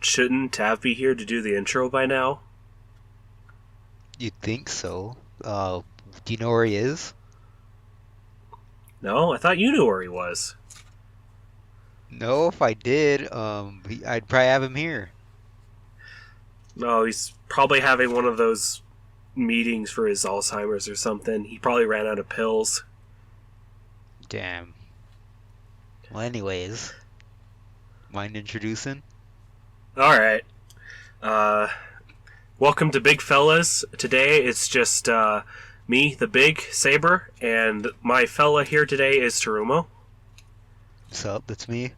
shouldn't Tav be here to do the intro by now? You'd think so. Do you know where he is? No, I thought you knew where he was. No, if I did, I'd probably have him here. No, he's probably having one of those meetings for his Alzheimer's or something. He probably ran out of pills. Damn. Well, anyways, mind introducing? Alright. Uh, Welcome to Big Fellas. Today it's just me, the big Saber, and my fella here today is Terumo. What's up? That's me.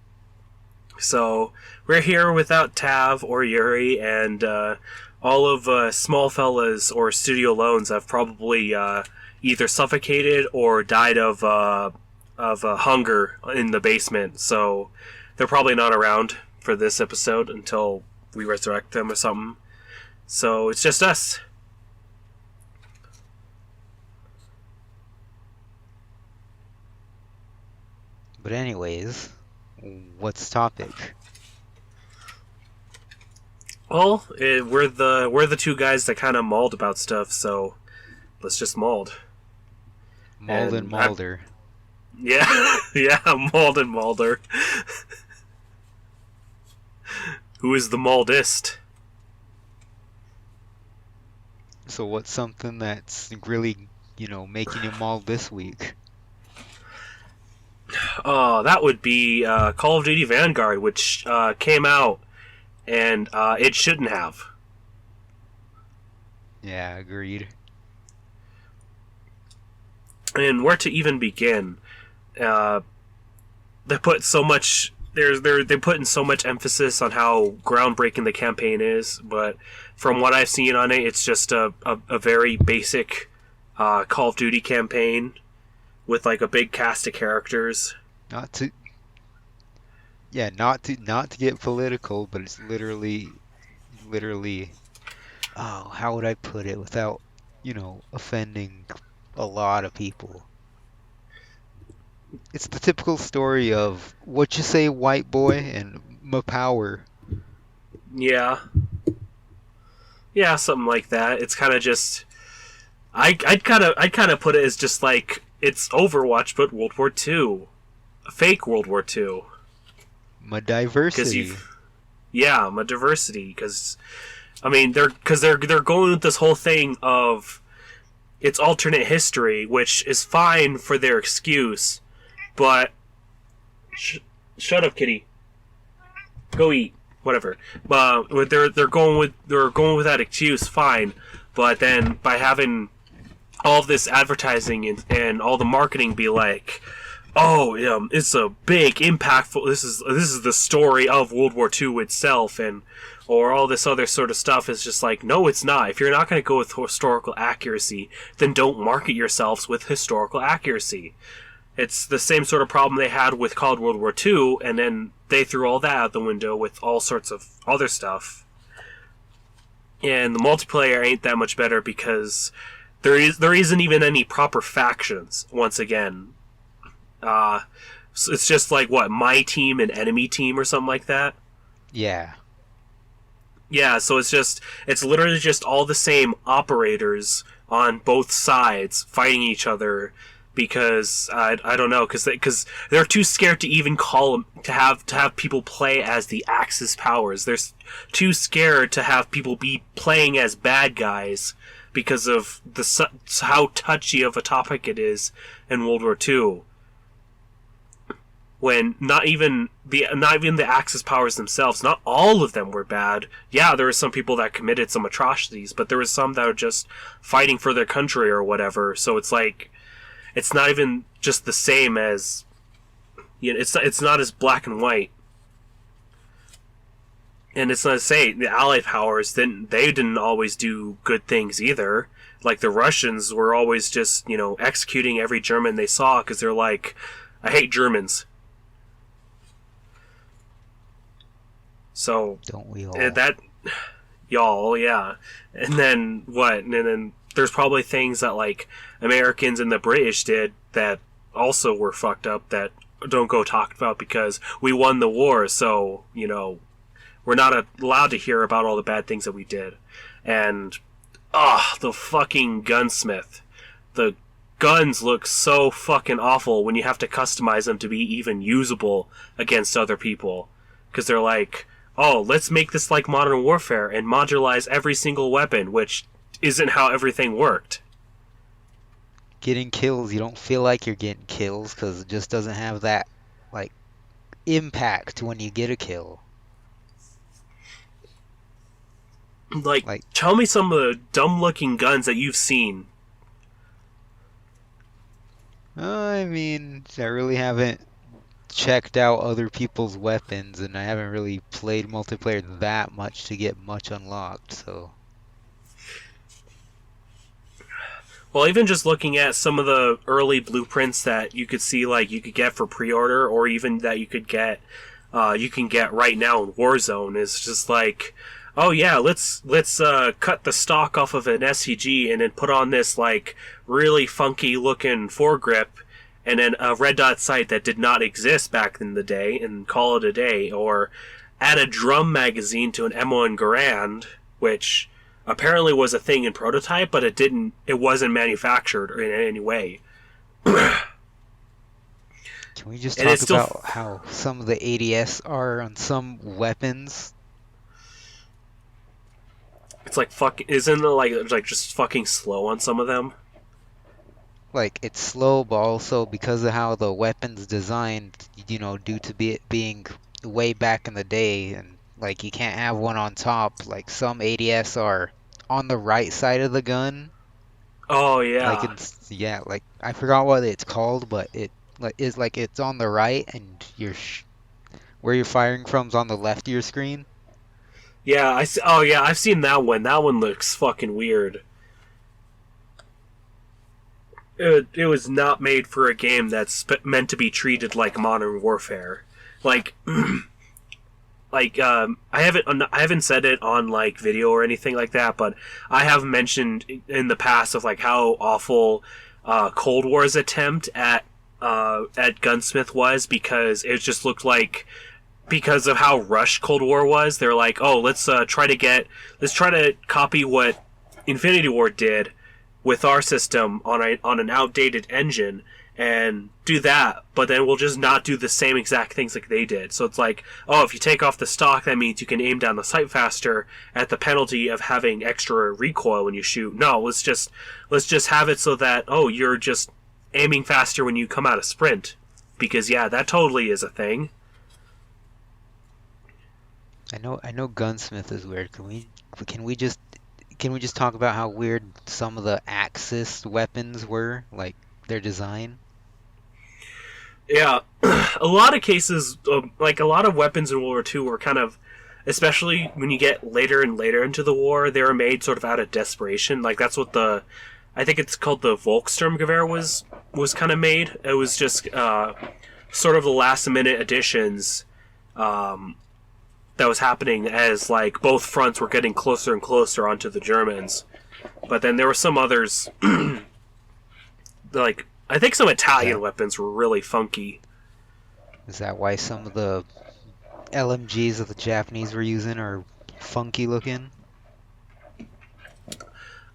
So we're here without Tav or Yuri, and all of small fellas or studio loans have probably either suffocated or died of hunger in the basement. So they're probably not around for this episode until we resurrect them or something. So it's just us. But anyways, what's topic? Well, we're the two guys that kind of mauled about stuff. So let's just mauled. Malden Malder. Yeah, yeah, mauled and Malder. Who is the maldist? So what's something that's really, making you mauled this week? Oh, that would be Call of Duty Vanguard, which came out, and it shouldn't have. Yeah, agreed. And where to even begin? Uh, they put so much. They put in so much emphasis on how groundbreaking the campaign is, but from what I've seen on it, it's just a very basic Call of Duty campaign with like a big cast of characters. Not to, yeah, not to get political, but it's literally. Oh, how would I put it without, offending a lot of people? It's the typical story of what you say, white boy, and my power. Yeah, yeah, something like that. It's kind of just I'd kind of put it as just like it's Overwatch but World War II, a fake World War II. My Because diversity. you've yeah, my diversity. Because I mean they're going with this whole thing of it's alternate history, which is fine for their excuse, but shut up, kitty. Go eat. Whatever. They're going with that excuse, fine. But then by having all of this advertising and all the marketing be like, oh, it's a big, impactful. This is the story of World War II itself, and or all this other sort of stuff is just like, no, it's not. If you're not going to go with historical accuracy, then don't market yourselves with historical accuracy. It's the same sort of problem they had with Called World War II, and then they threw all that out the window with all sorts of other stuff. And the multiplayer ain't that much better because there isn't even any proper factions. Once again, so it's just like what my team and enemy team or something like that. Yeah. Yeah, so it's literally just all the same operators on both sides fighting each other because I don't know because they're too scared to even call them to have people play as the Axis powers. They're too scared to have people be playing as bad guys because of how touchy of a topic it is in World War II. When not even the Axis powers themselves, not all of them were bad. Yeah, there were some people that committed some atrocities, but there was some that were just fighting for their country or whatever. So it's like it's not even just the same as it's not as black and white. And it's not to say the Allied powers didn't always do good things either. Like the Russians were always just executing every German they saw because they're like, I hate Germans. So Don't we all? that y'all, yeah. And then what? And then there's probably things that like Americans and the British did that also were fucked up that don't go talked about because we won the war. So We're not allowed to hear about all the bad things that we did. And, the fucking gunsmith. The guns look so fucking awful when you have to customize them to be even usable against other people. Because they're like, oh, let's make this like Modern Warfare and modularize every single weapon, which isn't how everything worked. Getting kills, you don't feel like you're getting kills because it just doesn't have that like impact when you get a kill. Like, tell me some of the dumb-looking guns that you've seen. I mean, I really haven't checked out other people's weapons, and I haven't really played multiplayer that much to get much unlocked, so... Well, even just looking at some of the early blueprints that you could see, like, you could get for pre-order, or even that you could get, you can get right now in Warzone, is just like, oh yeah, let's cut the stock off of an SCG and then put on this, like, really funky looking foregrip, and then a red dot sight that did not exist back in the day, and call it a day, or add a drum magazine to an M1 Garand, which apparently was a thing in prototype, but it wasn't manufactured in any way. Can we just talk about how some of the ADS are on some weapons? It's like isn't it like just fucking slow on some of them? Like, it's slow, but also because of how the weapon's designed, due to it being way back in the day, and like you can't have one on top. Like some ADS are on the right side of the gun. Oh yeah. Like like I forgot what it's called, but it is like it's on the right, and where you're firing from's on the left of your screen. Yeah, I see. Oh yeah, I've seen that one. That one looks fucking weird. It was not made for a game that's meant to be treated like Modern Warfare. Like, I haven't said it on like video or anything like that, but I have mentioned in the past of like how awful Cold War's attempt at Gunsmith was, because it just looked like, because of how rushed Cold War was, they're like, oh, let's try to copy what Infinity War did with our system on an outdated engine and do that, but then we'll just not do the same exact things like they did. So it's like, oh, if you take off the stock, that means you can aim down the sight faster at the penalty of having extra recoil when you shoot. No, let's just have it so that, oh, you're just aiming faster when you come out of sprint. Because yeah, that totally is a thing. I know Gunsmith is weird. Can we just talk about how weird some of the Axis weapons were, like their design? Yeah, a lot of cases, like a lot of weapons in World War II were kind of, especially when you get later and later into the war, they were made sort of out of desperation. Like that's what I think it's called the Volkssturmgewehr was kind of made. It was just sort of the last minute additions that was happening as like both fronts were getting closer and closer onto the Germans. But then there were some others, like I think some Italian weapons were really funky. Is that why some of the LMGs that the Japanese were using are funky looking?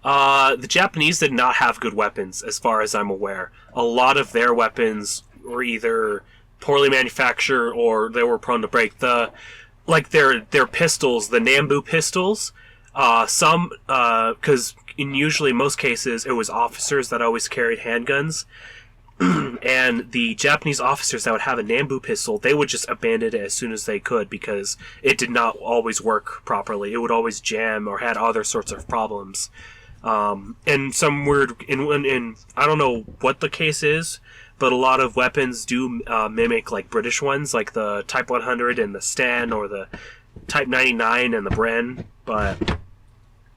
The Japanese did not have good weapons, as far as I'm aware. A lot of their weapons were either poorly manufactured or they were prone to break. Their pistols, the Nambu pistols, because in usually most cases it was officers that always carried handguns, and the Japanese officers that would have a Nambu pistol, they would just abandon it as soon as they could because it did not always work properly. It would always jam or had other sorts of problems. And some weird, in I don't know what the case is, but a lot of weapons do mimic like British ones, like the Type 100 and the Sten, or the Type 99 and the Bren. But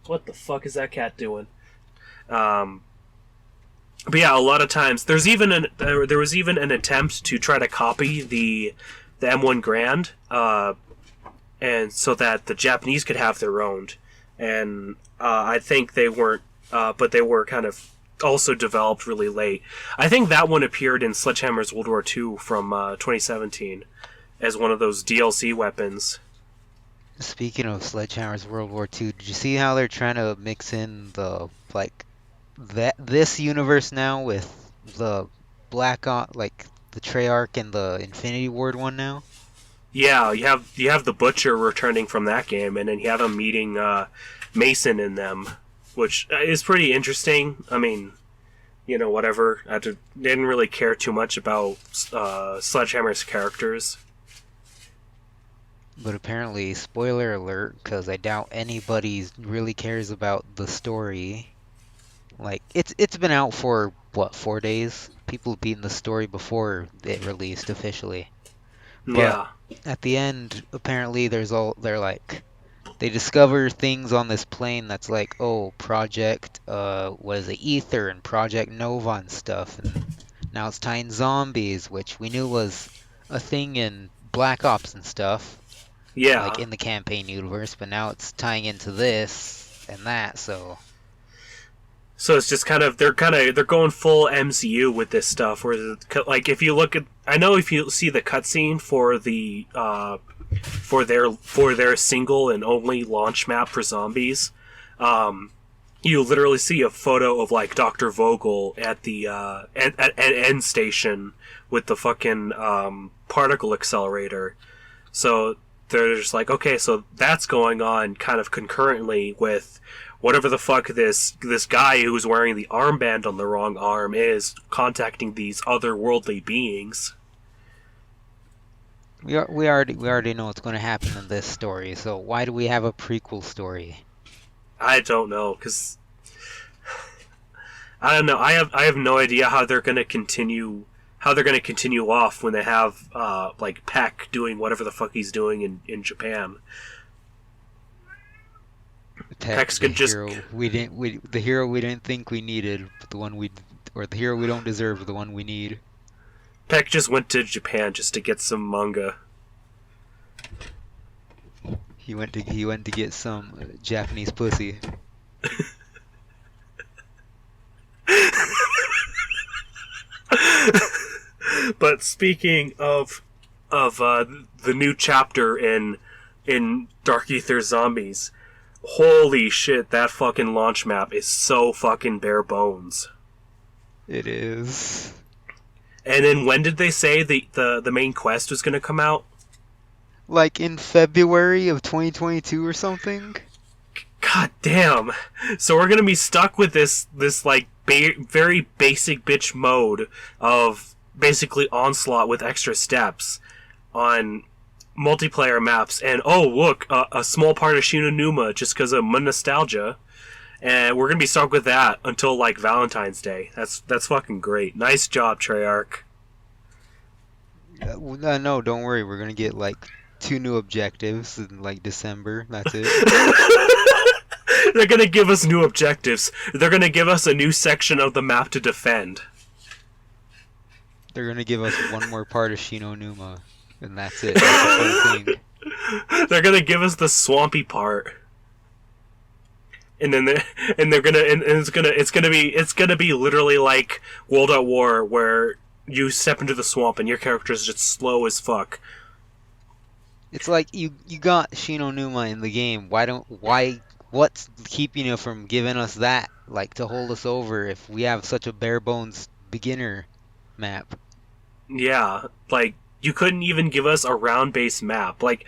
what the fuck is that cat doing? But yeah, a lot of times there was even an attempt to try to copy the M1 Grand, and so that the Japanese could have their own. And I think they weren't, but they were kind of also developed really late. I think that one appeared in Sledgehammer's World War II from 2017 as one of those DLC weapons. Speaking of Sledgehammer's World War II, did you see how they're trying to mix in the like that this universe now with the like the Treyarch and the Infinity Ward one now? Yeah, you have the Butcher returning from that game, and then you have him meeting Mason in them, which is pretty interesting. I mean, whatever. Didn't really care too much about Sledgehammer's characters. But apparently, spoiler alert, because I doubt anybody really cares about the story. Like it's been out for what 4 days. People have beaten the story before it released officially. But Yeah, at the end, apparently they're like they discover things on this plane that's like, oh, Project what is it, Ether and Project Nova and stuff, and now it's tying zombies, which we knew was a thing in Black Ops and stuff, like yeah. in the campaign universe, but now it's tying into this and that, so So it's just they're going full MCU with this stuff. Where like if you look at, I know if you see the cutscene for the for their single and only launch map for zombies, you literally see a photo of like Dr. Vogel at the at end station with the fucking particle accelerator. So they're just like, okay, so that's going on kind of concurrently with whatever the fuck this guy who's wearing the armband on the wrong arm is contacting these otherworldly beings. we already know what's going to happen in this story. So why do we have a prequel story? I don't know, because I don't know. I have no idea how they're gonna continue off when they have like Peck doing whatever the fuck he's doing in Japan. Peck, Peck's the could just hero the hero we didn't think we needed, but the hero we don't deserve, but the one we need. Peck just went to Japan just to get some manga. He went to get some Japanese pussy. But speaking of the new chapter in Dark Ether Zombies, holy shit, that fucking launch map is so fucking bare bones. It is. And then when did they say the main quest was going to come out? Like in February of 2022 or something? God damn. So we're going to be stuck with this like very basic bitch mode of basically Onslaught with extra steps on multiplayer maps. And oh, look, a small part of Shinonuma just because of nostalgia. And we're going to be stuck with that until like Valentine's Day. That's fucking great. Nice job, Treyarch. No, don't worry. We're gonna get like 2 new objectives in like December. That's it. They're gonna give us new objectives. They're gonna give us a new section of the map to defend. They're gonna give us one more part of Shinonuma, and that's it. That's the whole thing. They're gonna give us the swampy part, and then they're gonna and it's gonna be literally like World at War, where you step into the swamp and your character is just slow as fuck. It's like you got Shinonuma in the game. What's keeping you from giving us that, like to hold us over if we have such a bare bones beginner map? Yeah, like you couldn't even give us a round based map. Like,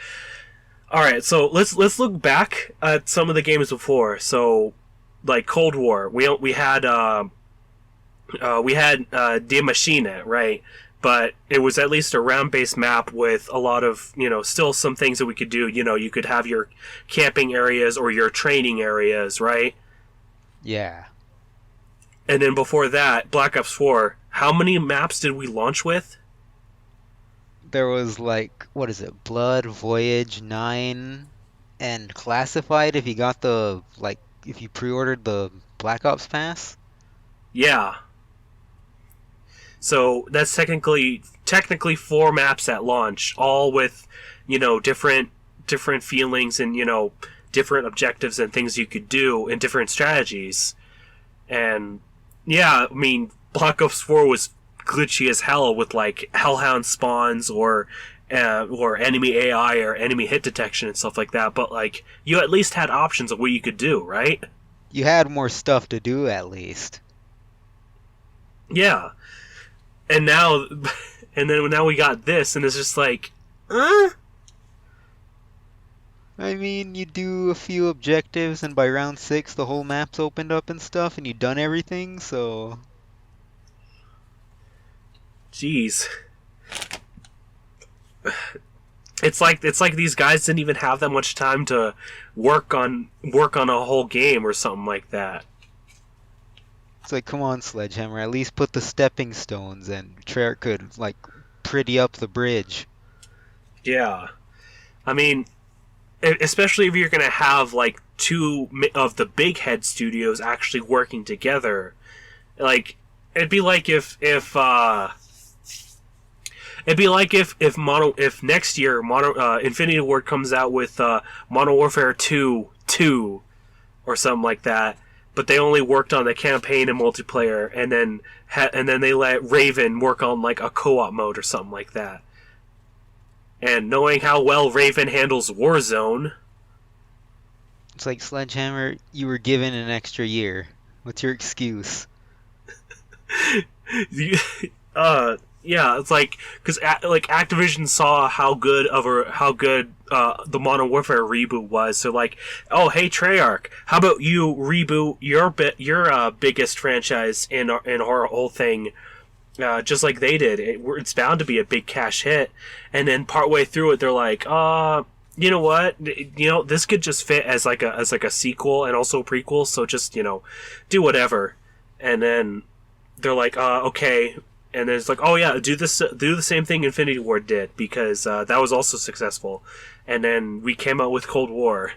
all right, so let's look back at some of the games before. So, like Cold War, we had Die Maschine, right? But it was at least a round-based map with a lot of, still some things that we could do. You could have your camping areas or your training areas, right? Yeah. And then before that, Black Ops 4, how many maps did we launch with? There was like, what is it? Blood, Voyage, 9, and Classified if you got if you pre-ordered the Black Ops Pass. Yeah. So that's technically 4 maps at launch, all with, different feelings and, different objectives and things you could do and different strategies. And yeah, I mean, Black Ops 4 was glitchy as hell with like Hellhound spawns or or enemy AI or enemy hit detection and stuff like that. But like you at least had options of what you could do, right? You had more stuff to do at least. Yeah, and now, and then now we got this, and it's just like, uh? I mean, you do a few objectives, and by round 6, the whole map's opened up and stuff, and you've done everything, so... Jeez. It's like these guys didn't even have that much time to work on a whole game or something like that. It's like, come on, Sledgehammer, at least put the stepping stones, and Treyarch could, like, pretty up the bridge. Yeah. I mean, especially if you're going to have, like, two of the big head studios actually working together. Like, it'd be like if next year Infinity Ward comes out with Modern Warfare 2 or something like that, but they only worked on the campaign and multiplayer, and then they let Raven work on like a co-op mode or something like that. And knowing how well Raven handles Warzone, it's like, Sledgehammer, you were given an extra year. What's your excuse? yeah, it's like because like Activision saw how good the Modern Warfare reboot was, so like, oh hey Treyarch, how about you reboot your biggest franchise in our whole thing, just like they did. It's bound to be a big cash hit, and then partway through it, they're like, you know what, this could just fit as like a sequel and also a prequel, so just do whatever, and then they're like, okay. And then it's like, oh yeah, do the same thing Infinity Ward did, because that was also successful. And then we came out with Cold War.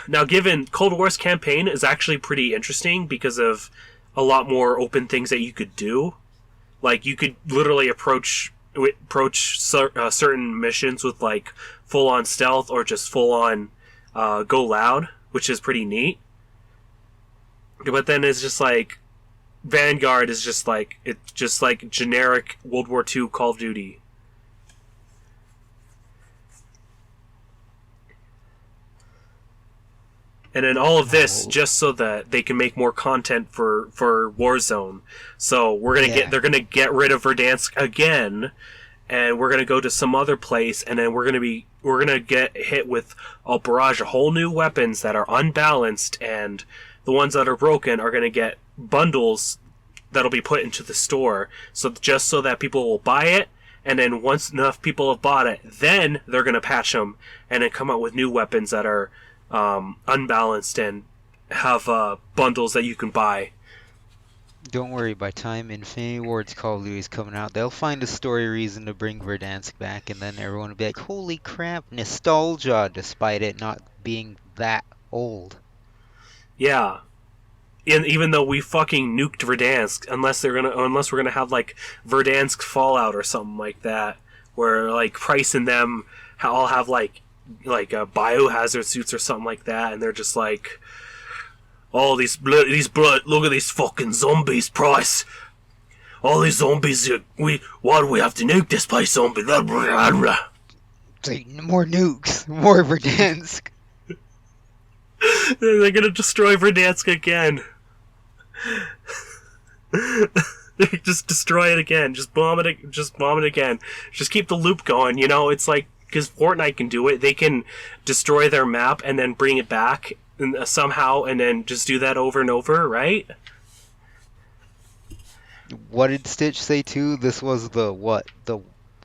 Now, given Cold War's campaign is actually pretty interesting because of a lot more open things that you could do. Like, you could literally approach certain missions with like full on stealth or just full on go loud, which is pretty neat. But then it's just like Vanguard is just like generic World War II Call of Duty. And then all of this just so that they can make more content for Warzone. So they're gonna get rid of Verdansk again, and we're gonna go to some other place, and then we're gonna get hit with a barrage of whole new weapons that are unbalanced, and the ones that are broken are gonna get bundles that'll be put into the store, so just so that people will buy it, and then once enough people have bought it, then they're gonna patch them and then come out with new weapons that are unbalanced and have bundles that you can buy. Don't worry, by time Infinity Ward's Call of Duty is coming out, they'll find a story reason to bring Verdansk back, and then everyone will be like, holy crap, nostalgia, despite it not being that old. Yeah. And even though we fucking nuked Verdansk, unless we're gonna have like Verdansk Fallout or something like that, where like Price and them all have like biohazard suits or something like that, and they're just like, all these blood, look at these fucking zombies, Price. All these zombies, why do we have to nuke this place, zombie? Blah, blah, blah. It's like, more nukes, more Verdansk. They're gonna destroy Verdansk again. Just destroy it again. Just bomb it again. Just keep the loop going. It's like, because Fortnite can do it. They can destroy their map and then bring it back somehow, and then just do that over and over, right? What did Stitch say too? This was the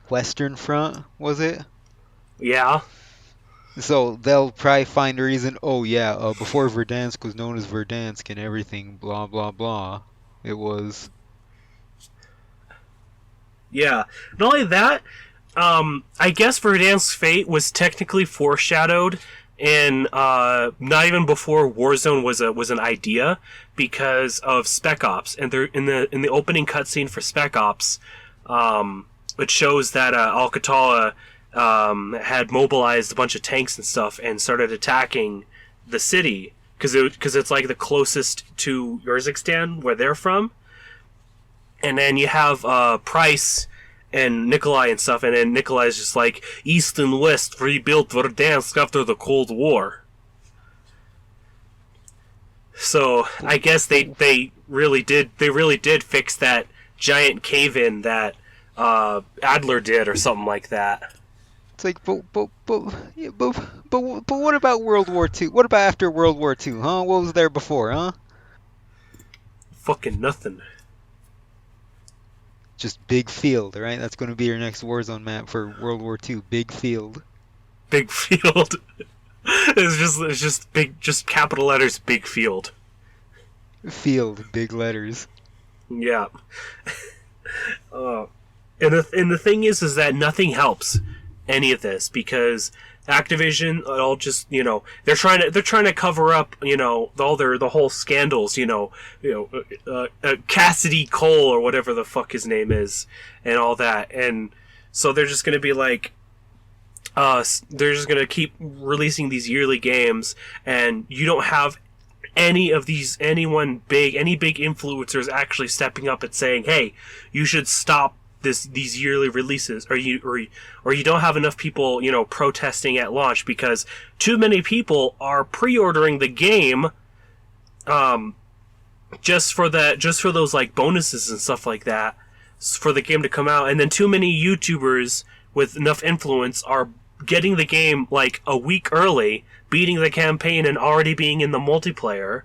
Western Front, was it? Yeah. So they'll probably find a reason, oh yeah, before Verdansk was known as Verdansk and everything, blah blah blah. It was... Yeah. Not only that, I guess Verdansk's fate was technically foreshadowed in not even before Warzone was an idea, because of Spec Ops, and they're in the opening cutscene for Spec Ops, it shows that Al-Qatala had mobilized a bunch of tanks and stuff and started attacking the city because it's like the closest to Urzikstan where they're from, and then you have Price and Nikolai and stuff, and then Nikolai's just like, East and West rebuilt Verdansk after the Cold War. So I guess they really did fix that giant cave-in that Adler did or something like that. It's like, yeah, but what about World War II? What about after World War II, huh? What was there before, huh? Fucking nothing. Just big field, right? That's going to be your next Warzone map for World War II. Big field. Big field. It's just big, just capital letters, big field. Field, big letters. Yeah. uh, and the thing is that nothing helps any of this because Activision all just they're trying to cover up the whole scandals Cassidy Cole or whatever the fuck his name is and all that, and so they're just gonna be like they're just gonna keep releasing these yearly games, and you don't have any big influencers actually stepping up and saying, hey, you should stop these yearly releases, or you don't have enough people protesting at launch because too many people are pre-ordering the game just for those like bonuses and stuff like that for the game to come out, and then too many YouTubers with enough influence are getting the game like a week early, beating the campaign and already being in the multiplayer,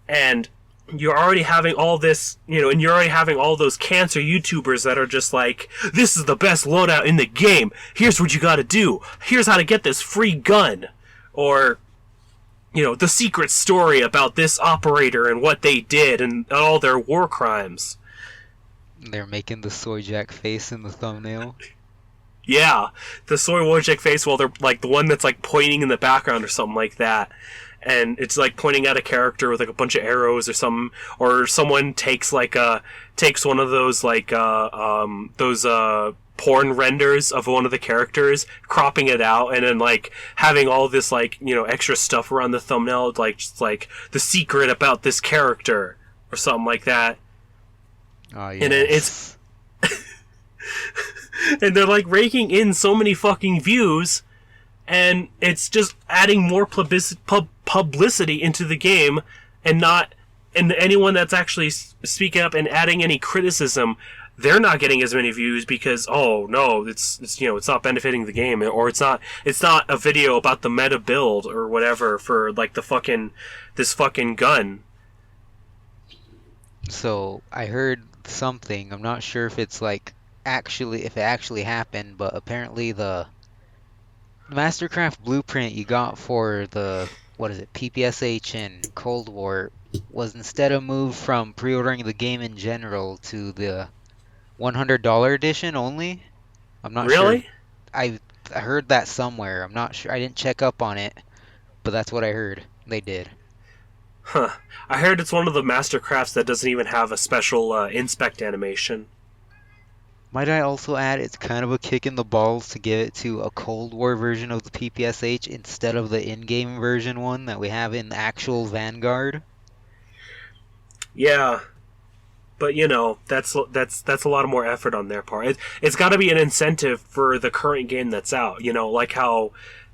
and you're already having all this, and you're already having all those cancer YouTubers that are just like, this is the best loadout in the game. Here's what you gotta do. Here's how to get this free gun. Or, the secret story about this operator and what they did and all their war crimes. They're making the Soy Jack face in the thumbnail. Yeah, the Soy Wojciech face while they're like the one that's like pointing in the background or something like that. And it's like pointing at a character with like a bunch of arrows or something, or someone takes one of those like porn renders of one of the characters, cropping it out, and then like having all this like extra stuff around the thumbnail, like just like the secret about this character or something like that. Oh yeah. And it's and they're like raking in so many fucking views, and it's just adding more publicity into the game, and anyone that's actually speaking up and adding any criticism, they're not getting as many views because it's not benefiting the game, or it's not a video about the meta build or whatever for like this fucking gun. So I heard something. I'm not sure if it's like if it actually happened, but apparently the Mastercraft blueprint you got for the PPSH and Cold War was instead of moved from pre-ordering the game in general to the $100 edition only. I'm not sure. Really? I heard that somewhere. I'm not sure. I didn't check up on it, but that's what I heard. They did. Huh. I heard it's one of the Mastercrafts that doesn't even have a special inspect animation. Might I also add, it's kind of a kick in the balls to give it to a Cold War version of the PPSH instead of the in-game version one that we have in the actual Vanguard. Yeah, but that's a lot of more effort on their part. It's got to be an incentive for the current game that's out. Like how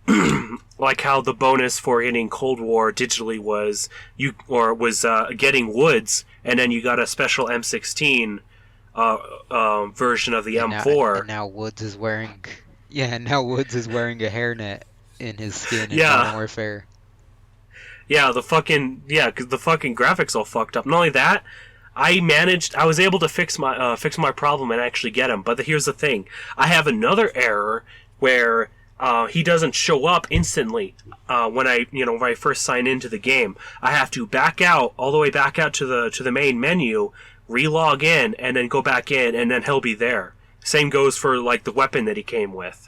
the bonus for getting Cold War digitally was getting Woods, and then you got a special M16 version of the M4. And now Woods is wearing a hairnet in his skin in Modern Warfare. Yeah, because the fucking graphics all fucked up. Not only that, I was able to fix my problem and actually get him. But here's the thing: I have another error where he doesn't show up instantly when I first sign into the game. I have to back out all the way back out to the main menu, re-log in, and then go back in, and then he'll be there. Same goes for like the weapon that he came with.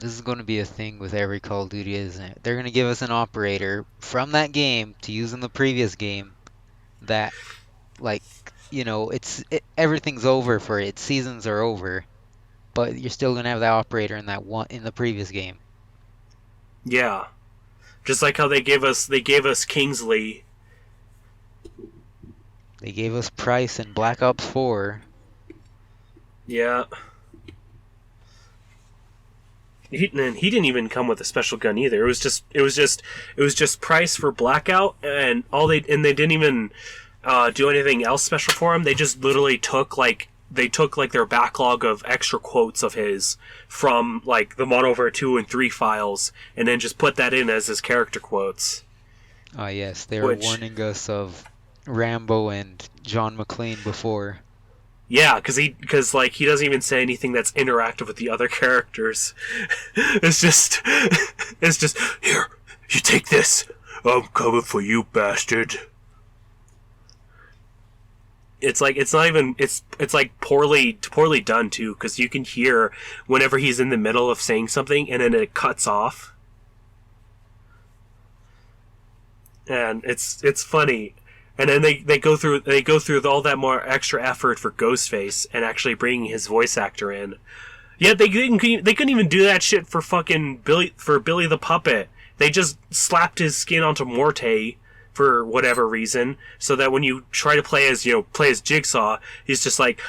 This is going to be a thing with every Call of Duty, isn't it? They're going to give us an operator from that game to use in the previous game that, everything's over for it. Seasons are over, but you're still going to have that operator in the previous game. Yeah. Just like how they gave us Kingsley They gave us Price in Black Ops 4. Yeah. And he didn't even come with a special gun either. It was just price for Blackout, and they didn't even do anything else special for him. They just literally took their backlog of extra quotes of his from like the Modern Warfare 2 and 3 files, and then just put that in as his character quotes. Ah, yes, they were warning us of Rambo and John McClane before. Yeah, because he doesn't even say anything that's interactive with the other characters. It's just here, you take this. I'm coming for you, bastard. It's like it's not even it's like poorly done too, because you can hear whenever he's in the middle of saying something and then it cuts off, and it's funny. And then they go through all that more extra effort for Ghostface and actually bringing his voice actor in. Yeah, they couldn't even do that shit for fucking Billy the Puppet. They just slapped his skin onto Morte for whatever reason, so that when you try to play as Jigsaw, he's just like,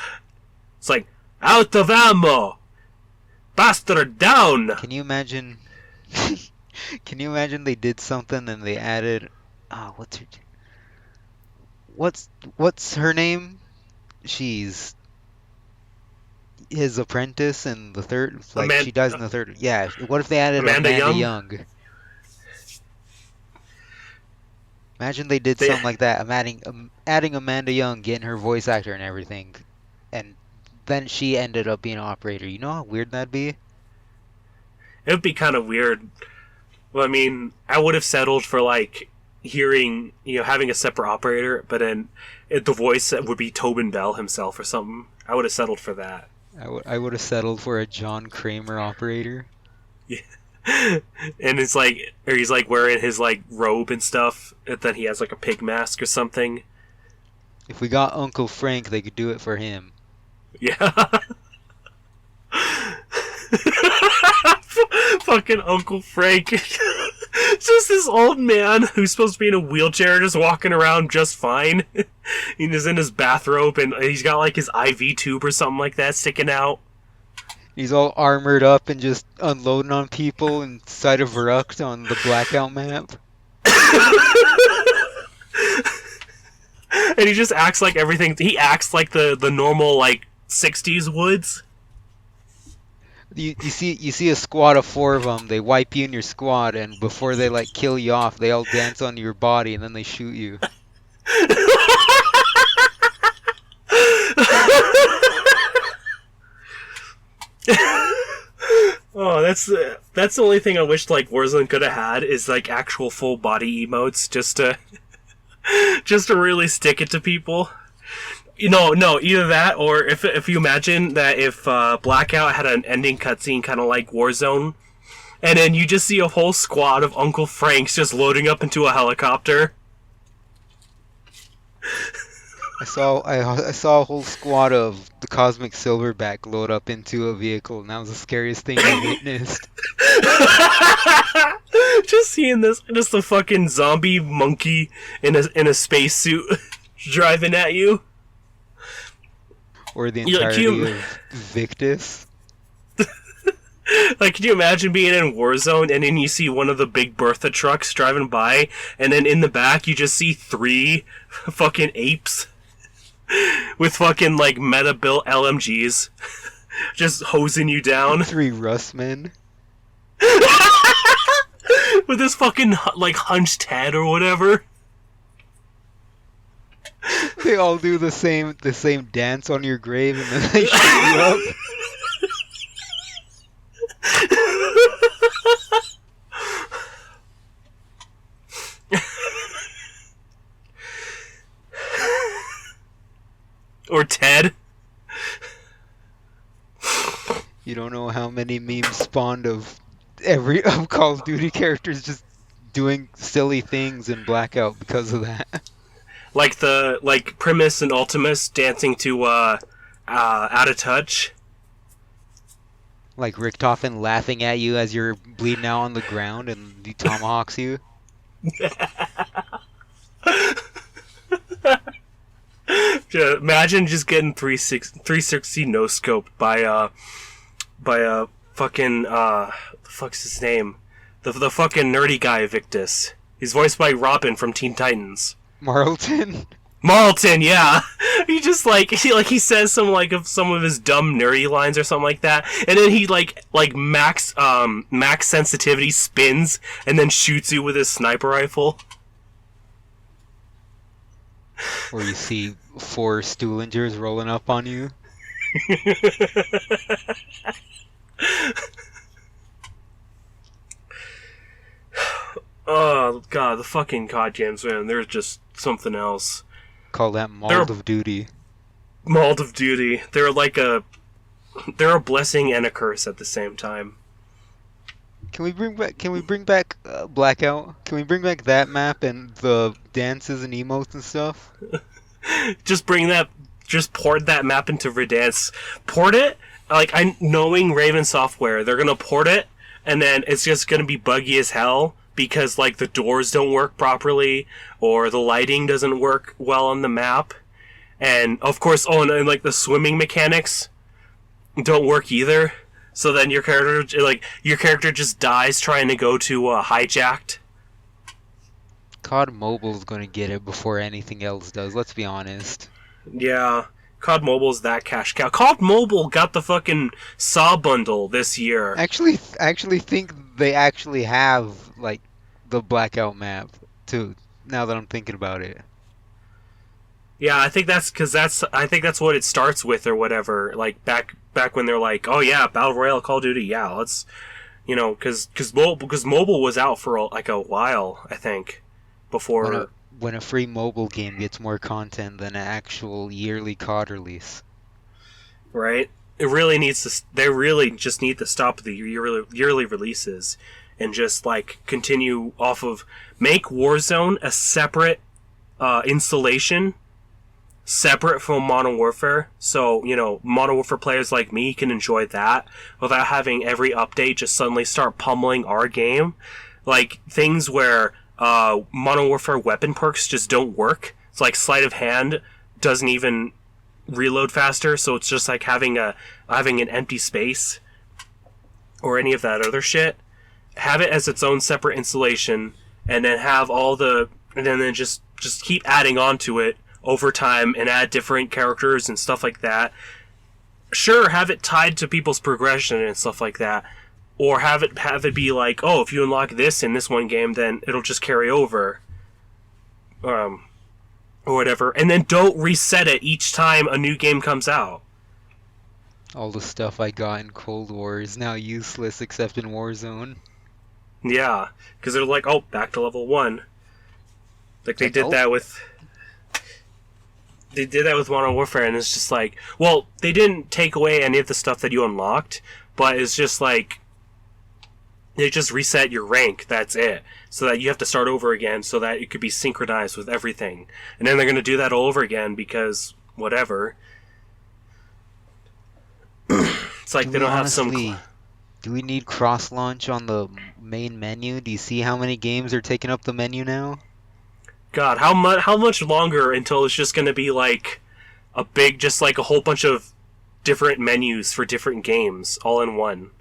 it's like, out of ammo, bastard down. Can you imagine? Can you imagine they did something and they added, what's her name? She's his apprentice in the third, like she dies in the third. Yeah, what if they added Amanda Young? Imagine they did something like that. I'm adding Amanda Young, getting her voice actor and everything, and then she ended up being an operator. You know how weird that'd be? It would be kind of weird. Well, I mean, I would have settled for like hearing, having a separate operator, but then the voice would be Tobin Bell himself or something. I would have settled for that. I would have settled for a John Kramer operator. Yeah. And it's like, or he's like wearing his like robe and stuff, and then he has like a pig mask or something. If we got Uncle Frank, they could do it for him. Yeah. Fucking Uncle Frank. Just this old man who's supposed to be in a wheelchair just walking around just fine. He's in his bathrobe and he's got like his IV tube or something like that sticking out. He's all armored up and just unloading on people inside of Verrucht on the Blackout map. And he just acts like everything. He acts like the normal like 60s woods. You see a squad of 4 of them. They wipe you in your squad, and before they like kill you off, they all dance onto your body, and then they shoot you. Oh, that's the only thing I wish like Warzone could have had is like actual full body emotes just to really stick it to people. No, either that, or if you imagine that if Blackout had an ending cutscene kind of like Warzone, and then you just see a whole squad of Uncle Franks just loading up into a helicopter. I saw a whole squad of the Cosmic Silverback load up into a vehicle, and that was the scariest thing I witnessed. Just seeing this, just a fucking zombie monkey in a spacesuit driving at you. Or the entirety of Victus. Like, can you imagine being in Warzone and then you see one of the big Bertha trucks driving by, and then in the back you just see 3 fucking apes with fucking like meta-built LMGs just hosing you down. 3 Rustmen. With this fucking like hunched head or whatever. They all do the same dance on your grave, and then they shoot you up. Or Ted. You don't know how many memes spawned of Call of Duty characters just doing silly things in Blackout because of that. Like Primus and Ultimus dancing to Out of Touch. Like Richtofen laughing at you as you're bleeding out on the ground and he tomahawks you. Imagine just getting 360 no scoped by a fucking the fuck's his name? The fucking nerdy guy Victus. He's voiced by Robin from Teen Titans. Marlton? Marlton, yeah. He just he says some of his dumb nerdy lines or something like that, and then he like max sensitivity spins and then shoots you with his sniper rifle. Or you see 4 Stoolingers rolling up on you. Oh god, the fucking COD games, man, they're just something else. Call that Mauled of Duty. Mauled of Duty. They're a blessing and a curse at the same time. Can we bring back Blackout? Can we bring back that map and the dances and emotes and stuff? Just port that map into Verdansk. Port it, knowing Raven Software, they're gonna port it, and then it's just gonna be buggy as hell, because, the doors don't work properly, or the lighting doesn't work well on the map, and, of course, and the swimming mechanics don't work either. So then your character just dies trying to go to Hijacked. COD Mobile's gonna get it before anything else does, let's be honest. Yeah, COD Mobile's that cash cow. COD Mobile got the fucking Saw bundle this year. Actually think they actually have, the Blackout map, too, now that I'm thinking about it. Yeah, I think that's what it starts with or whatever. Back when they're like, oh yeah, Battle Royale Call of Duty, yeah, let's, because mobile was out for a while, I think, before. When a free mobile game gets more content than an actual yearly COD release. Right? They really just need to stop the yearly releases and just continue off of, make Warzone a separate installation, separate from Modern Warfare, so Modern Warfare players like me can enjoy that without having every update just suddenly start pummeling our game. Things where Modern Warfare weapon perks just don't work. It's like sleight of hand doesn't even reload faster, so it's just like having an empty space or any of that other shit. Have it as its own separate installation, and then then just keep adding on to it over time and add different characters and stuff like that. Sure, have it tied to people's progression and stuff like that, or have it be like, oh, if you unlock this in this one game, then it'll just carry over, or whatever, and then don't reset it each time a new game comes out. All the stuff I got in Cold War is now useless except in Warzone. Yeah, because they're like, oh, back to level 1. They did that with Modern Warfare, and it's just like, well, they didn't take away any of the stuff that you unlocked, but it's just like, they just reset your rank, that's it. So that you have to start over again, so that it could be synchronized with everything. And then they're going to do that all over again, because whatever. It's like they don't have some... Do we need cross-launch on the main menu? Do you see how many games are taking up the menu now? God, how much longer until it's just going to be just a whole bunch of different menus for different games all in one?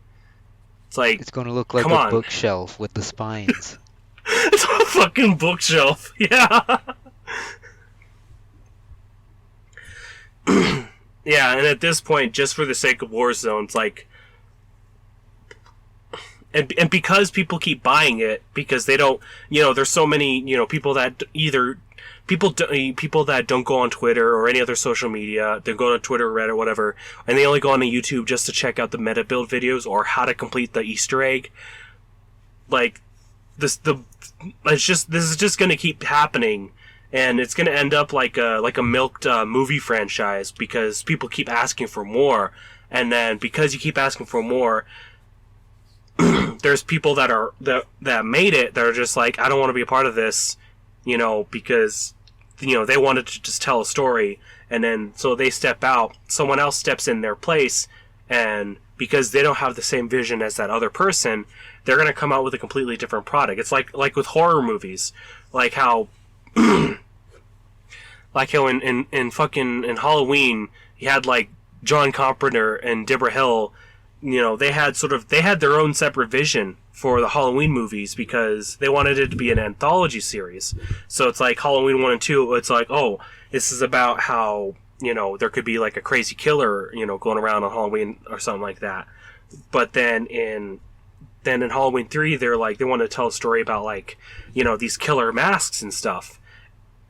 It's going to look like a bookshelf with the spines. It's a fucking bookshelf. Yeah. Yeah, and at this point, just for the sake of Warzone, it's like, and because people keep buying it, because they don't, there's so many, people that people that don't go on Twitter or any other social media, they go on Twitter, Reddit, whatever, and they only go on YouTube just to check out the meta build videos or how to complete the Easter egg. This is just going to keep happening, and it's going to end up like a milked movie franchise, because people keep asking for more, and then because you keep asking for more, there's people that made it that are just like, I don't want to be a part of this, because they wanted to just tell a story, and then so they step out, someone else steps in their place, and because they don't have the same vision as that other person, they're going to come out with a completely different product. It's like with horror movies, like how Like how in fucking in Halloween you had like John Carpenter and Deborah Hill, they had their own separate vision for the Halloween movies because they wanted it to be an anthology series. So it's like Halloween 1 and 2, it's like, oh, this is about how, there could be like a crazy killer, going around on Halloween or something like that. But then in Halloween 3, they want to tell a story about like, these killer masks and stuff.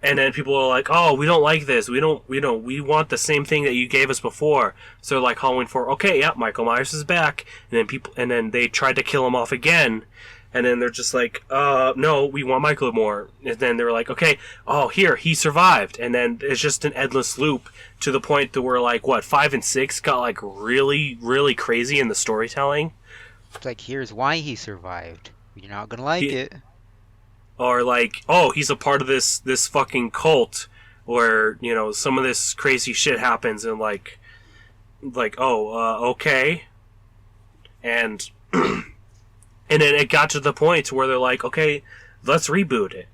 And then people are like, "Oh, we don't like this. We want the same thing that you gave us before." So like Halloween 4, okay, yeah, Michael Myers is back. And then they tried to kill him off again. And then they're just like, no, we want Michael more." And then they're like, "Okay, oh, here, he survived." And then it's just an endless loop to the point that where like 5 and 6 got like really, really crazy in the storytelling. It's like, here's why he survived. You're not gonna like it. Or like, oh, he's a part of this fucking cult where, some of this crazy shit happens and like, okay. And, and then it got to the point where they're like, okay, let's reboot it.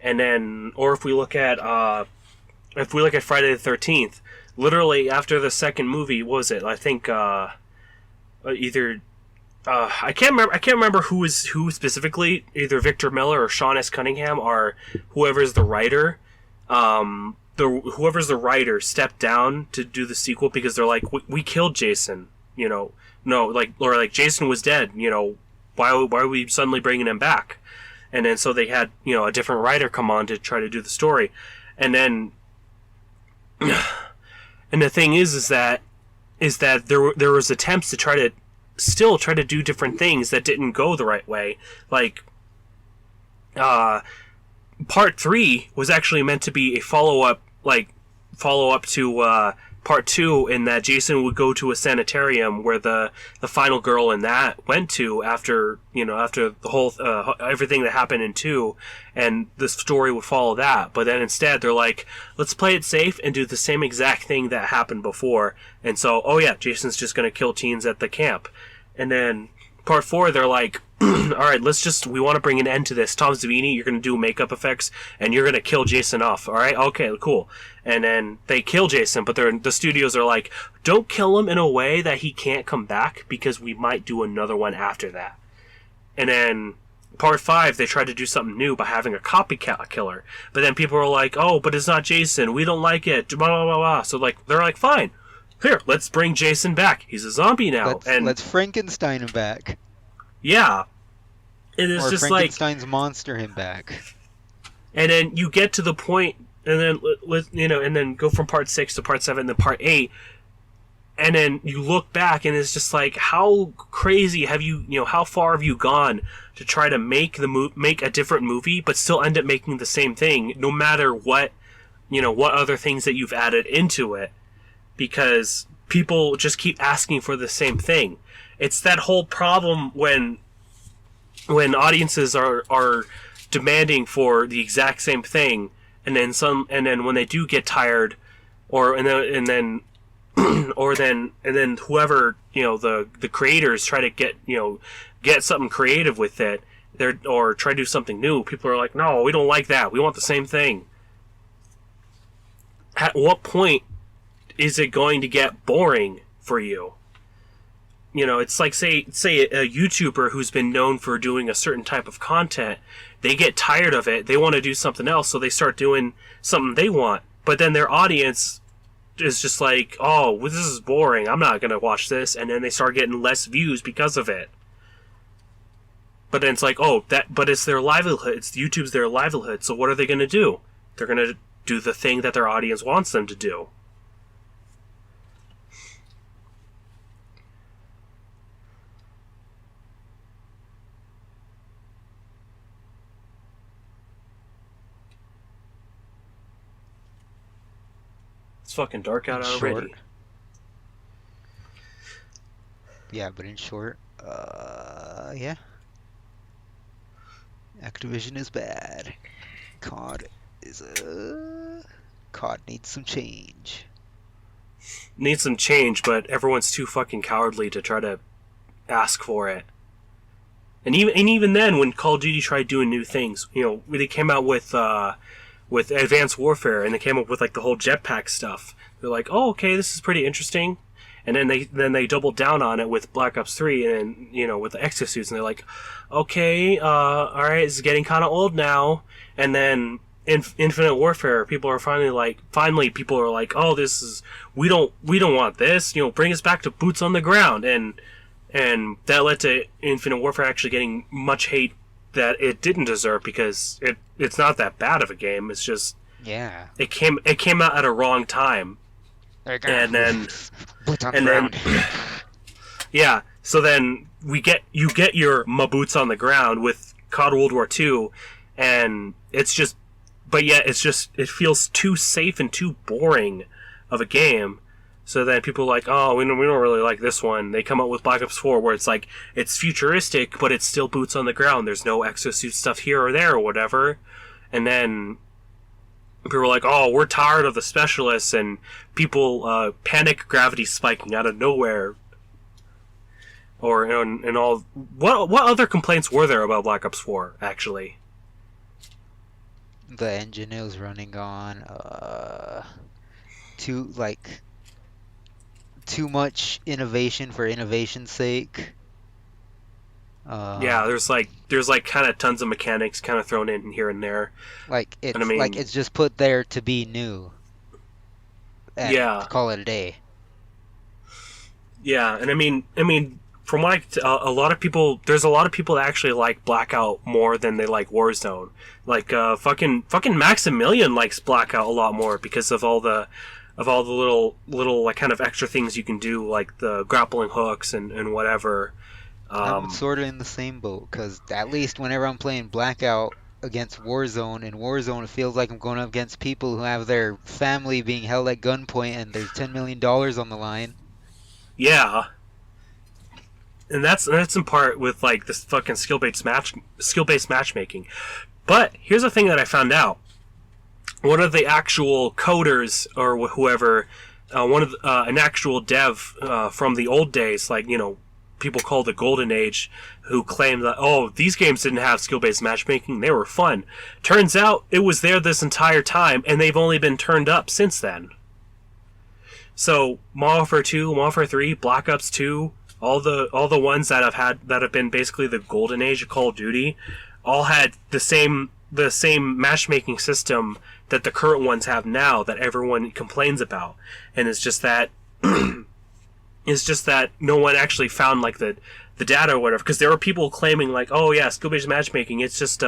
And then, or if we look at Friday the 13th, literally after the second movie, what was it? I think, either... I can't remember who specifically, either Victor Miller or Sean S. Cunningham or whoever's the writer. Whoever's the writer stepped down to do the sequel because they're like, we killed Jason, no, or Jason was dead, why are we suddenly bringing him back? And then so they had, a different writer come on to try to do the story. And then, and the thing is that there was attempts to try to do different things that didn't go the right way. Like, part 3 was actually meant to be a follow-up to part 2, in that Jason would go to a sanitarium where the final girl in that went to after the whole everything that happened in 2, and the story would follow that. But then instead they're like, let's play it safe and do the same exact thing that happened before. And so, oh yeah, Jason's just going to kill teens at the camp. And then part 4, they're like, all right, we want to bring an end to this. Tom Savini, you're going to do makeup effects, and you're going to kill Jason off, all right? Okay, cool. And then they kill Jason, but the studios are like, don't kill him in a way that he can't come back, because we might do another one after that. And then part 5, they tried to do something new by having a copycat killer. But then people are like, oh, but it's not Jason. We don't like it. Blah, blah, blah, blah. So they're like, fine. Here, let's bring Jason back. He's a zombie now. Let's Frankenstein him back. Yeah. It is just like Frankenstein's monster him back. And then you get to the point, and then and then go from part 6 to part 7, then part 8, and then you look back, and it's just like, how crazy have you? How far have you gone to try to make a different movie, but still end up making the same thing, no matter what other things that you've added into it, because people just keep asking for the same thing. It's that whole problem when audiences are demanding for the exact same thing, and then when they do get tired, and then whoever the creators try to get something creative with it, or try to do something new, people are like, no, we don't like that. We want the same thing. At what point is it going to get boring for you? It's like, say a YouTuber who's been known for doing a certain type of content, they get tired of it, they want to do something else, so they start doing something they want. But then their audience is just like, oh, well, this is boring, I'm not going to watch this, and then they start getting less views because of it. But then it's like, but it's their livelihood, YouTube's their livelihood, so what are they going to do? They're going to do the thing that their audience wants them to do. It's fucking dark out already. Yeah, but in short, yeah. Activision is bad. COD needs some change. Needs some change, but everyone's too fucking cowardly to try to ask for it. And even then, when Call of Duty tried doing new things, they came out with with Advanced Warfare, and they came up with like the whole jetpack stuff. They're like, oh, okay, this is pretty interesting. And then they doubled down on it with Black Ops 3 and, with the exosuits, and they're like, okay, alright, it's getting kind of old now. And then Infinite Warfare, people are finally people are like, oh, we don't want this, bring us back to boots on the ground. And that led to Infinite Warfare actually getting much hate that it didn't deserve, because it's not that bad of a game. It's just, Yeah. it came out at a wrong time. And then Boots on the ground. yeah, so then you get your my boots on the ground with COD World War II, and it feels too safe and too boring of a game. So then people are like, oh, we don't really like this one. They come up with Black Ops 4, where it's like, it's futuristic, but it's still boots on the ground. There's no exosuit stuff here or there or whatever. And then people were like, oh, we're tired of the specialists, and people panic gravity spiking out of nowhere. Or and all. What other complaints were there about Black Ops 4, actually? The engine it was running on, too much innovation for innovation's sake. Yeah, there's kind of tons of mechanics kind of thrown in here and there. Like it's just put there to be new. And Yeah. call it a day. Yeah, and I mean, from what there's a lot of people that actually like Blackout more than they like Warzone. Like fucking Maximilian likes Blackout a lot more because of all the little like kind of extra things you can do, like the grappling hooks and whatever. I'm sort of in the same boat, because at least whenever I'm playing Blackout against Warzone, in Warzone it feels like I'm going up against people who have their family being held at gunpoint and there's $10 million on the line. Yeah. And that's in part with like this fucking skill-based matchmaking. But here's the thing that I found out. One of the actual coders or whoever, an actual dev from the old days, like, people call the Golden Age, who claim that, oh, these games didn't have skill-based matchmaking, they were fun. Turns out it was there this entire time, and they've only been turned up since then. So Modern Warfare 2, Modern Warfare 3, Black Ops 2, all the ones that have been basically the Golden Age of Call of Duty, all had the same matchmaking system that the current ones have now that everyone complains about. And it's just that no one actually found like the data or whatever, because there were people claiming like, oh yeah, skill-based matchmaking, it's just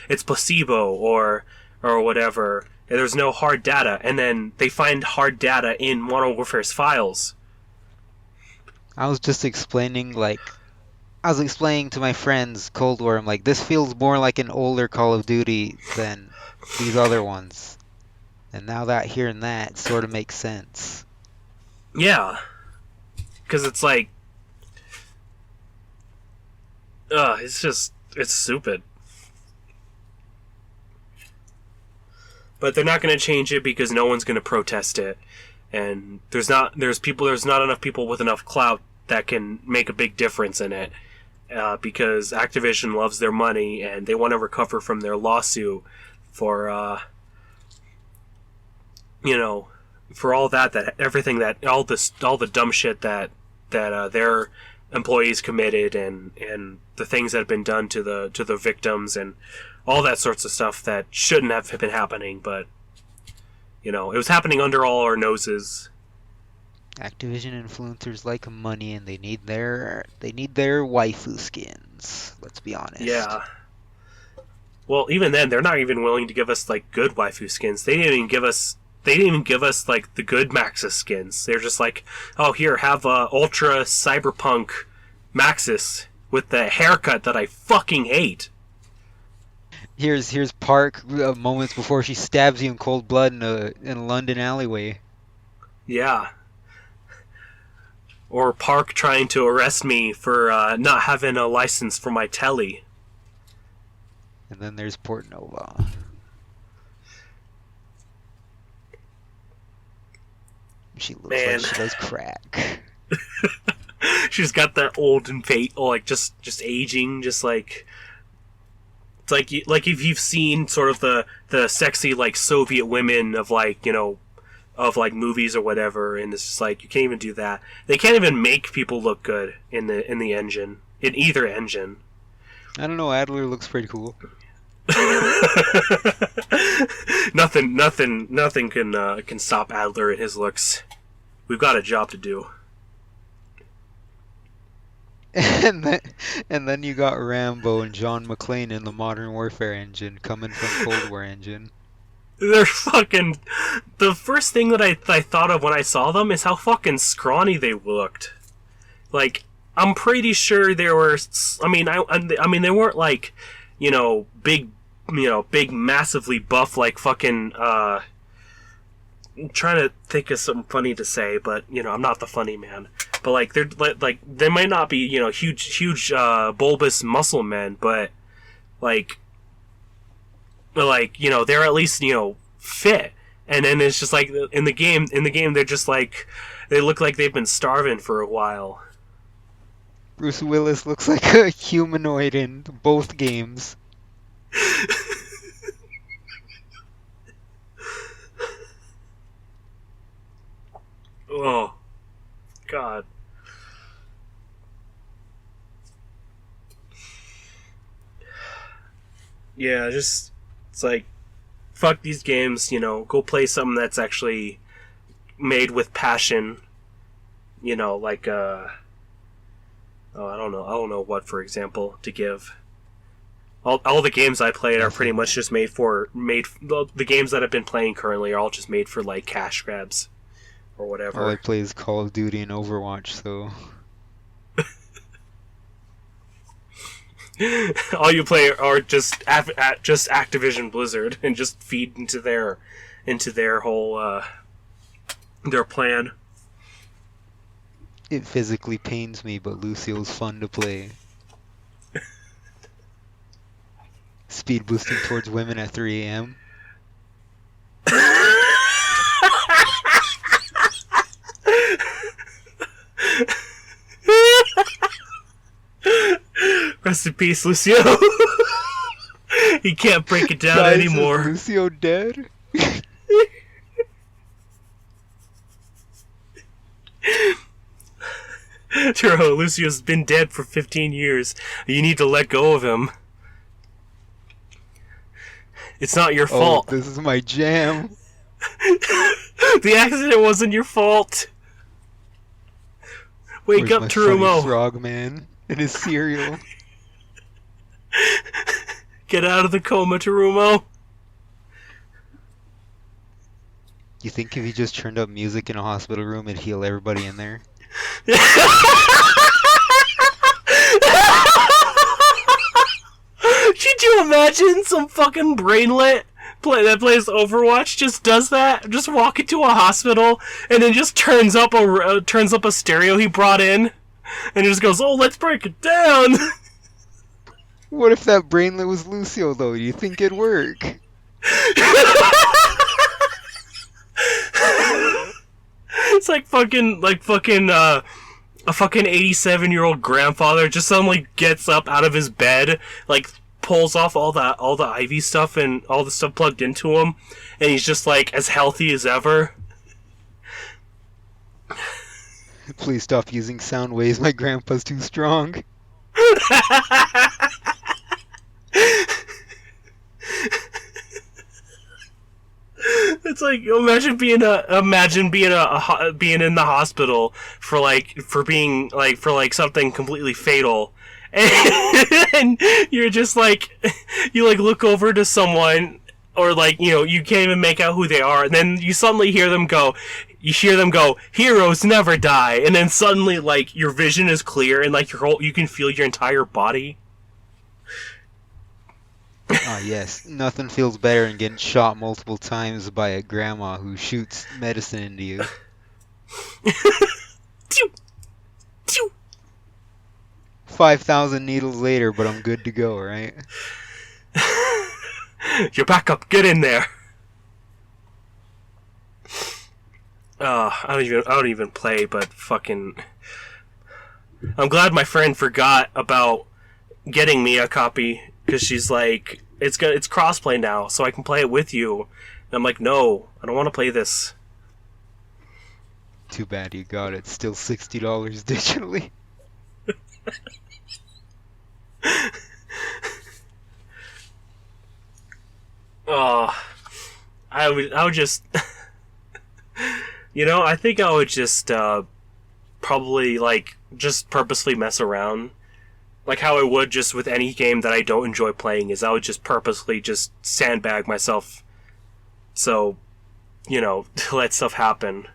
it's placebo or whatever. There's no hard data, and then they find hard data in Modern Warfare's files. I was explaining to my friends Cold War, I'm like, this feels more like an older Call of Duty than these other ones. And now that hearing that sort of makes sense. Yeah. Because it's like, it's stupid. But they're not going to change it because no one's going to protest it, and there's not enough people with enough clout that can make a big difference in it, because Activision loves their money and they want to recover from their lawsuit for for all everything that all the dumb shit that their employees committed, and the things that have been done to the victims, and all that sorts of stuff that shouldn't have been happening, but it was happening under all our noses. Activision influencers like money, and they need their waifu skins. Let's be honest. Yeah. Well, even then, they're not even willing to give us like good waifu skins. They didn't even give us like the good Maxis skins. They're just like, oh, here, have ultra cyberpunk Maxis with the haircut that I fucking hate. Here's Park moments before she stabs you in cold blood in a London alleyway. Yeah. Or Park trying to arrest me for not having a license for my telly. And then there's Port Nova. She looks like she does crack. She's got that old and fate, like just aging, just like It's like if you've seen sort of the sexy like Soviet women of like of like movies or whatever, and it's just like you can't even do that. They can't even make people look good in the engine, in either engine. I don't know. Adler looks pretty cool. Nothing can stop Adler in his looks. We've got a job to do. And then you got Rambo and John McClane in the Modern Warfare engine coming from Cold War engine. They're fucking. The first thing that I thought of when I saw them is how fucking scrawny they looked. Like, I'm pretty sure there were. I mean, they weren't like, big, big, massively buff like fucking. I'm trying to think of something funny to say, but I'm not the funny man. But like they might not be huge bulbous muscle men, but they're at least fit. And then it's just like in the game they're just like they look like they've been starving for a while. Bruce Willis looks like a humanoid in both games. Oh, God. Yeah, just, it's like, fuck these games, go play something that's actually made with passion, like, I don't know what, for example, to give. All the games I played are pretty much just the games that I've been playing currently are all just made for, like, cash grabs. Or whatever. All I play is Call of Duty and Overwatch, so... All you play are just Activision Blizzard and just feed into their whole their plan. It physically pains me, but Lucio's fun to play. Speed boosting towards women at 3 a.m. Rest in peace, Lucio. He can't break it down anymore. Is Lucio dead? Turo, Lucio's been dead for 15 years. You need to let go of him. It's not your fault. This is my jam. The accident wasn't your fault. Wake up, Terumo. Frogman and his cereal. Get out of the coma, Terumo. You think if you just turned up music in a hospital room, it'd heal everybody in there? Could you imagine some fucking brainlet that plays Overwatch just does that? Just walk into a hospital and then just turns up a stereo he brought in and just goes, "Oh, let's break it down." What if that brainlet was Lucio, though? Do you think it'd work? It's like a fucking 87-year-old grandfather just suddenly gets up out of his bed, like pulls off all the IV stuff and all the stuff plugged into him, and he's just like as healthy as ever. Please stop using sound waves. My grandpa's too strong. It's like imagine being in the hospital for something completely fatal, and you're just like you like look over to someone or like you can't even make out who they are, and then you suddenly hear them go, "Heroes never die," and then suddenly like your vision is clear and like you can feel your entire body. Ah, yes. Nothing feels better than getting shot multiple times by a grandma who shoots medicine into you. 5,000 needles later, but I'm good to go, right? You're back up. Get in there. I don't even play, but fucking. I'm glad my friend forgot about getting me a copy because she's like, it's crossplay now, so I can play it with you. And I'm like, no, I don't want to play this. Too bad you got it. Still $60 digitally. Oh, I would just, I think I would just probably like just purposely mess around, like how I would just with any game that I don't enjoy playing. Is I would just purposely just sandbag myself, so to let stuff happen.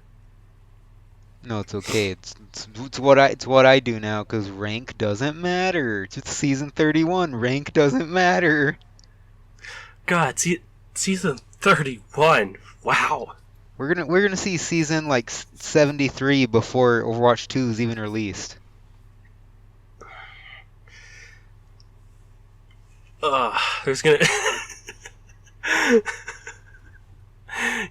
No, it's okay. It's what I do now because rank doesn't matter. It's season 31. Rank doesn't matter. God, season 31. Wow. We're gonna see season like 73 before Overwatch 2 is even released. There's gonna.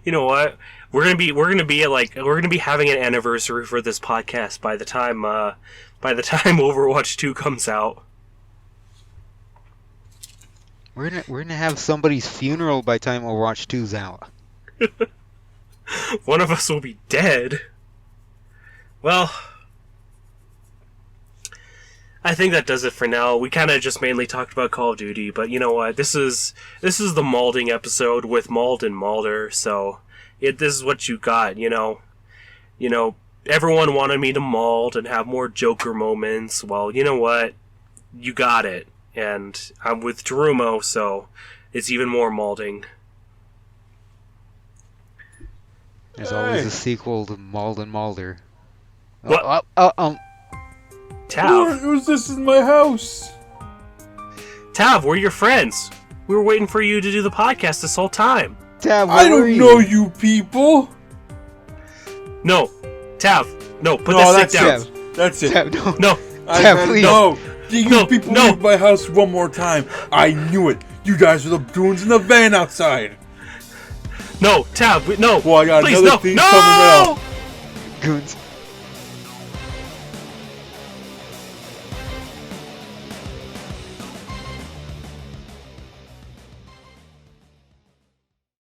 You know what? We're gonna be having an anniversary for this podcast by the time Overwatch 2 comes out. We're gonna have somebody's funeral by the time Overwatch 2's out. One of us will be dead. Well, I think that does it for now. We kind of just mainly talked about Call of Duty, but you know what? This is the Malding episode with Mald and Malder, so this is what you got. Everyone wanted me to Mald and have more Joker moments. Well, you know what? You got it. And I'm with Terumo, so it's even more Malding. There's always a sequel to Mald and Malder. What? Tav. Who's this in my house? Tav, we're your friends. We were waiting for you to do the podcast this whole time. Tav, I don't know you people. No. Tav. No, put that stick down. Tav. That's it. Tav, no. No. Tav, please. No. You people leave my house one more time. I knew it. You guys are the goons in the van outside. No, Tav, no. Well, I got please, another no. thing No! coming out.